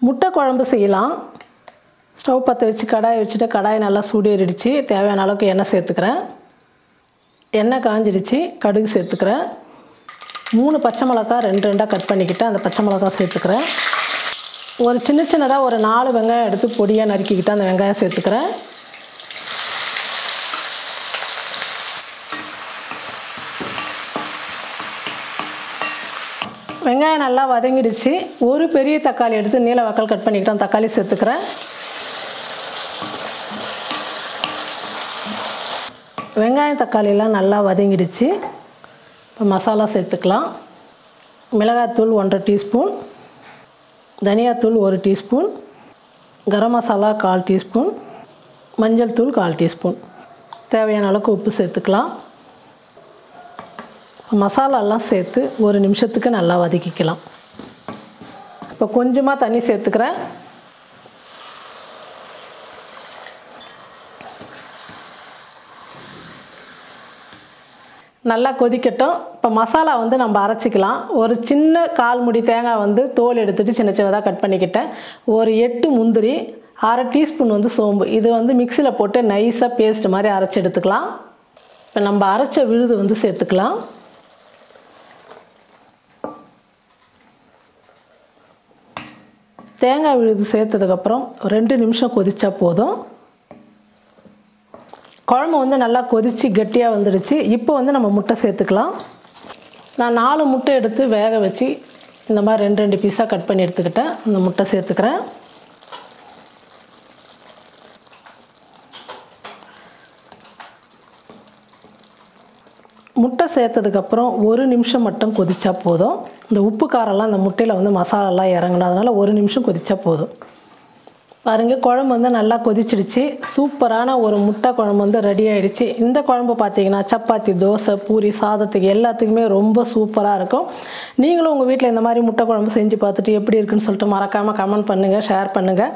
முட்டை குழம்பு செய்யலாம். ஸ்டவ் பற்ற வச்சு கடாயை வச்சுட்டு கடாய் நல்லா சூடேறிடுச்சு. தேவையான அளவுக்கு எண்ணெய் சேர்த்துக்கிறேன். எண்ணெய் காஞ்சிடுச்சு. கடுகு சேர்த்துக்கிறேன். 3 பச்சை மிளகாய் 2 கட் பண்ணிக்கிட்டு அந்த பச்சை மிளகாய் சேர்த்துக்கிறேன். ஒரு சின்னதாக ஒரு 4 வெங்காயம் எடுத்து பொடியாக நறுக்கிக்கிட்டு அந்த வெங்காயம் சேர்த்துக்கிறேன். வெங்காயம் நல்லா வதங்கிடுச்சு. ஒரு பெரிய தக்காளி எடுத்து நீல வாக்கால் கட் பண்ணிக்கிட்டு அந்த தக்காளி சேர்த்துக்கிறேன். வெங்காயம் தக்காளியெல்லாம் நல்லா வதங்கிடுச்சு. இப்போ மசாலா சேர்த்துக்கலாம். மிளகாய்த்தூள் 1 டீஸ்பூன், தனியாத்தூள் 1 டீஸ்பூன், கரம் மசாலா 1/4 டீஸ்பூன், மஞ்சள் தூள் 1/4 டீஸ்பூன், தேவையான அளவுக்கு உப்பு சேர்த்துக்கலாம். மசாலாலாம் சேர்த்து 1 நிமிஷத்துக்கு நல்லா வதக்கிக்கலாம். இப்போ கொஞ்சமாக தண்ணி சேர்த்துக்கிறேன். நல்லா கொதிக்கட்டும். இப்போ மசாலா நம்ம அரைச்சிக்கலாம். ஒரு சின்ன 1/4 முடி தேங்காய் தோல் எடுத்துகிட்டு சின்னதாக கட் பண்ணிக்கிட்டேன். ஒரு 8 முந்திரி, 1/2 டீஸ்பூன் சோம்பு, இது மிக்சியில் போட்டு நைஸாக பேஸ்ட் மாதிரி அரைச்சி எடுத்துக்கலாம். இப்போ நம்ம அரைச்ச விழுது சேர்த்துக்கலாம். தேங்காய் விழுது சேர்த்ததுக்கப்புறம் 2 நிமிஷம் கொதிச்சா போதும். குழம்பு நல்லா கொதித்து கெட்டியாக வந்துடுச்சு. இப்போ நம்ம முட்டை சேர்த்துக்கலாம். நான் 4 முட்டை எடுத்து வேக வச்சு இந்த மாதிரி 2 பீஸாக கட் பண்ணி எடுத்துக்கிட்டேன். இந்த முட்டை சேர்த்துக்கிறேன். முட்டை சேர்த்ததுக்கப்புறம் 1 நிமிஷம் மட்டும் கொதிச்சா போதும். இந்த உப்பு காரெல்லாம் இந்த முட்டையில் மசாலாலாம் இறங்கணும். அதனால் 1 நிமிஷம் கொதிச்சா போதும். பாருங்கள், குழம்பு நல்லா கொதிச்சிடுச்சு. சூப்பரான ஒரு முட்டை குழம்பு ரெடி ஆகிடுச்சு. இந்த குழம்பு பார்த்தீங்கன்னா சப்பாத்தி, தோசை, பூரி, சாதத்துக்கு எல்லாத்துக்குமே ரொம்ப சூப்பராக இருக்கும். நீங்களும் உங்கள் வீட்டில் இந்த மாதிரி முட்டை குழம்பு செஞ்சு பார்த்துட்டு எப்படி இருக்குன்னு சொல்லிட்டு மறக்காமல் கமெண்ட் பண்ணுங்கள், ஷேர் பண்ணுங்கள்.